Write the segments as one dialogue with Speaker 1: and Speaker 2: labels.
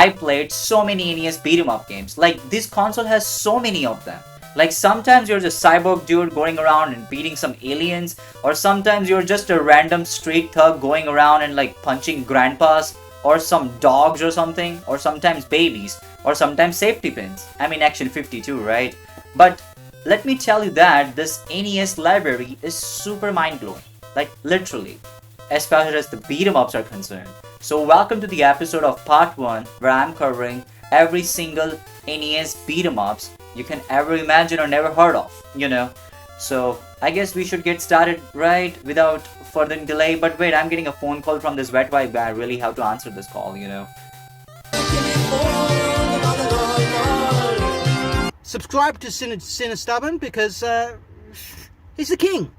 Speaker 1: I played so many NES beat 'em up games. Like, this console has so many of them. Like, sometimes you're just cyborg dude going around and beating some aliens, or sometimes you're just a random street thug going around and like punching grandpas, or some dogs or something, or sometimes babies, or sometimes safety pins. I mean, Action 52, right? But let me tell you that this NES library is super mind-blowing. Like, literally. As far as the beat 'em ups are concerned. So welcome to the episode of part 1 where I'm covering every single NES beat 'em ups you can ever imagine or never heard of, So I guess we should get started right without further delay. But wait, I'm getting a phone call from this wet wipe guy. I really have to answer this call,
Speaker 2: Subscribe to Sinistubborn because he's the king.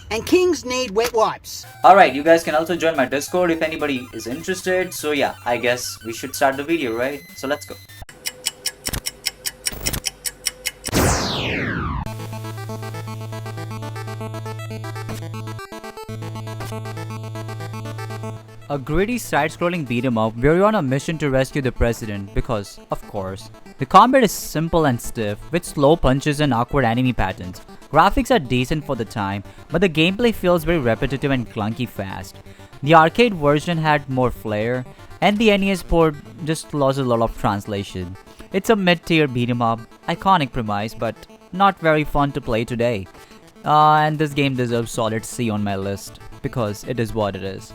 Speaker 2: And kings need wet wipes.
Speaker 1: Alright, you guys can also join my Discord if anybody is interested. So yeah, I guess we should start the video, right? So let's go. A gritty side-scrolling beat-em-up where you're on a mission to rescue the president because, of course, the combat is simple and stiff with slow punches and awkward enemy patterns. Graphics are decent for the time, but the gameplay feels very repetitive and clunky fast. The arcade version had more flair, and the NES port just lost a lot of translation. It's a mid-tier beat-em-up, iconic premise, but not very fun to play today. And this game deserves solid C on my list, because it is what it is.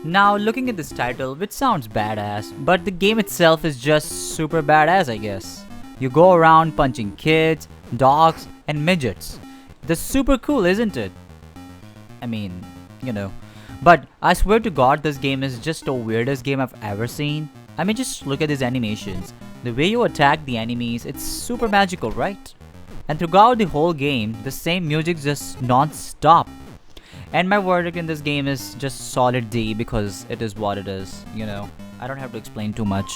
Speaker 1: Now, looking at this title, which sounds badass, but the game itself is just super badass, I guess. You go around punching kids, dogs, and midgets. That's super cool, isn't it? I mean, But I swear to God, this game is just the weirdest game I've ever seen. I mean, just look at these animations. The way you attack the enemies, it's super magical, right? And throughout the whole game, the same music just non-stop. And my verdict in this game is just solid D because it is what it is, I don't have to explain too much.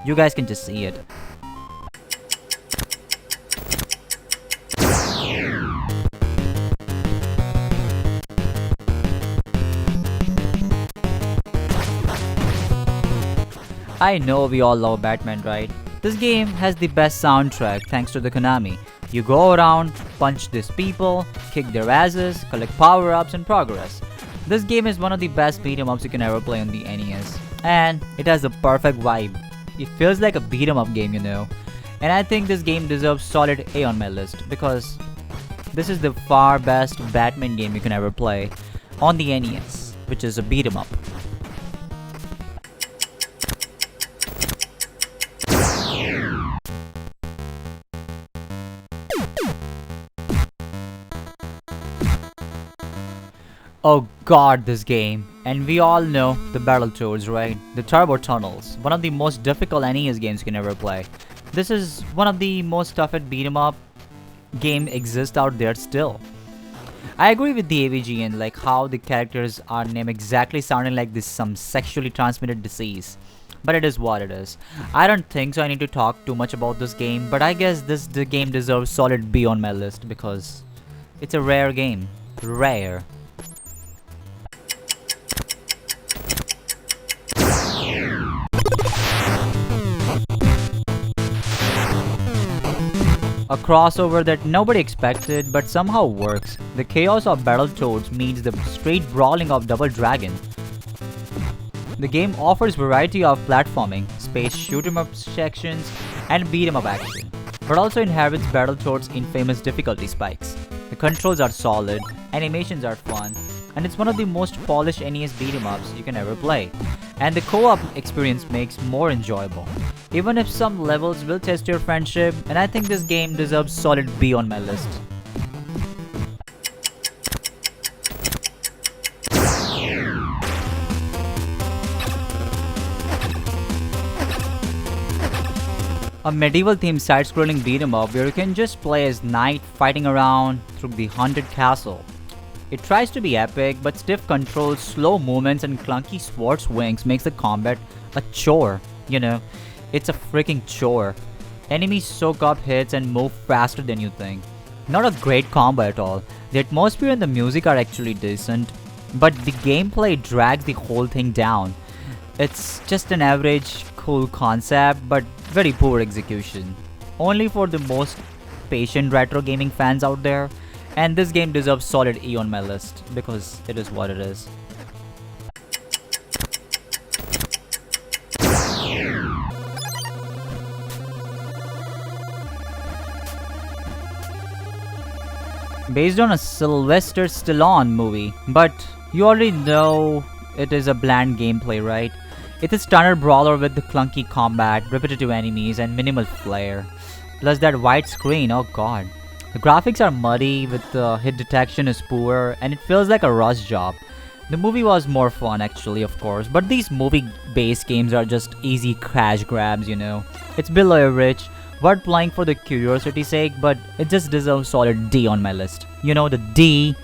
Speaker 1: You guys can just see it. I know we all love Batman, right? This game has the best soundtrack thanks to the Konami. You go around, punch these people, kick their asses, collect power-ups and progress. This game is one of the best beat-em-ups you can ever play on the NES. And it has the perfect vibe. It feels like a beat-em-up game, And I think this game deserves solid A on my list because this is the far best Batman game you can ever play on the NES, which is a beat-em-up. Oh god, this game. And we all know the Battletoads, right? The Turbo Tunnels, one of the most difficult NES games you can ever play. This is one of the most toughest beat-em up game exists out there still. I agree with the AVG and like how the characters are named exactly sounding like this some sexually transmitted disease. But it is what it is. I don't think so I need to talk too much about this game, but I guess the game deserves solid B on my list because it's a rare game. Rare. A crossover that nobody expected but somehow works. The chaos of Battletoads meets the straight brawling of Double Dragon. The game offers variety of platforming, space shoot-em-up sections, and beat-em-up action, but also inherits Battletoads' infamous difficulty spikes. The controls are solid, animations are fun, and it's one of the most polished NES beat-em-ups you can ever play. And the co-op experience makes more enjoyable, even if some levels will test your friendship, and I think this game deserves solid B on my list. A medieval-themed side-scrolling beat-em-up where you can just play as knight fighting around through the haunted castle. It tries to be epic, but stiff controls, slow movements, and clunky sword swings makes the combat a chore, It's a freaking chore. Enemies soak up hits and move faster than you think.
Speaker 3: Not a great combo at all. The atmosphere and the music are actually decent, but the gameplay drags the whole thing down. It's just an average, cool concept, but very poor execution. Only for the most patient retro gaming fans out there, and this game deserves solid E on my list, because it is what it is. Based on a Sylvester Stallone movie, but you already know it is a bland gameplay, right? It's a standard brawler with the clunky combat, repetitive enemies, and minimal flair. Plus that white screen, oh god. The graphics are muddy, with the hit detection is poor, and it feels like a rush job. The movie was more fun actually, of course, but these movie-based games are just easy cash grabs, you know. It's below average, worth playing for the curiosity's sake, but it just deserves solid D on my list. You know, the D.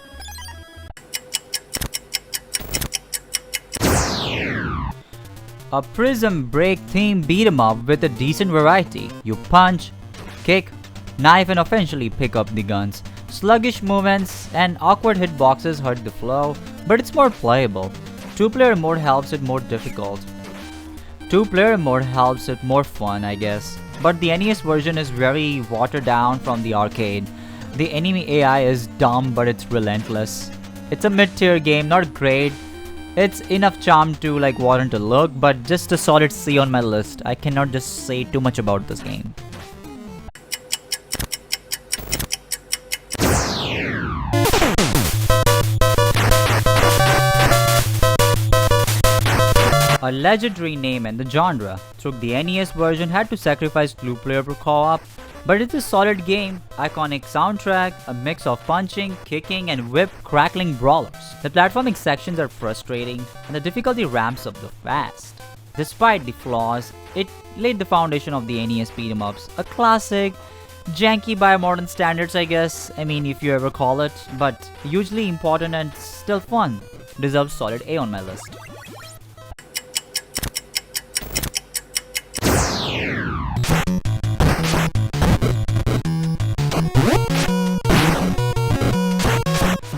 Speaker 3: A Prism Break theme beat 'em up with a decent variety. You punch, kick, knife, and eventually pick up the guns. Sluggish movements and awkward hitboxes hurt the flow, but it's more playable. Two-player mode helps it more difficult. Two-player mode helps it more fun, I guess. But the NES version is very watered down from the arcade. The enemy AI is dumb, but it's relentless. It's a mid-tier game, not great. It's enough charm to like warrant a look, but just a solid C on my list. I cannot just say too much about this game. A legendary name in the genre. Took the NES version, had to sacrifice two-player per co-op, but it's a solid game. Iconic soundtrack, a mix of punching, kicking, and whip crackling brawlers. The platforming sections are frustrating, and the difficulty ramps up the fast. Despite the flaws, it laid the foundation of the NES beat 'em ups. A classic, janky by modern standards, I guess. I mean, if you ever call it, but hugely important and still fun. Deserves solid A on my list.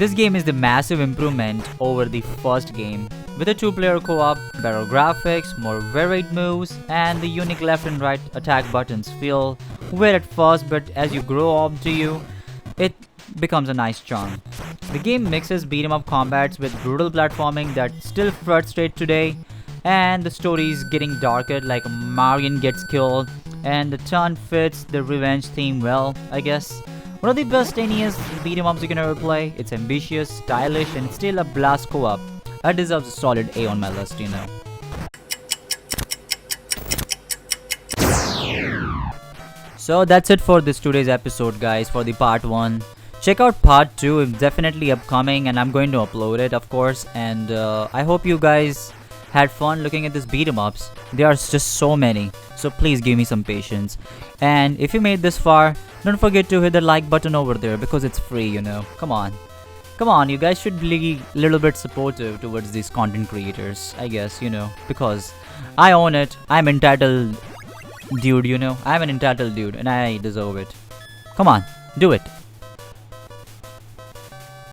Speaker 3: This game is the massive improvement over the first game. With a two-player co-op, better graphics, more varied moves, and the unique left and right attack buttons feel weird at first, but as you grow up to you, it becomes a nice charm. The game mixes beat-em-up combats with brutal platforming that still frustrates today, and the story is getting darker, like Marion gets killed, and the turn fits the revenge theme well, I guess. One of the best NES beat-em-ups you can ever play. It's ambitious, stylish, and still a blast co-op. It deserves a solid A on my list, you know. So that's it for this today's episode, guys, for the part 1. Check out part 2, it's definitely upcoming, and I'm going to upload it, of course. And I hope you guys had fun looking at these beat-em-ups. There are just so many, so please give me some patience. And if you made this far, don't forget to hit the like button over there, because it's free, you know. Come on, you guys should be a little bit supportive towards these content creators, I guess, you know, because I own it. I'm entitled dude, you know. I'm an entitled dude and I deserve it. Come on, do it.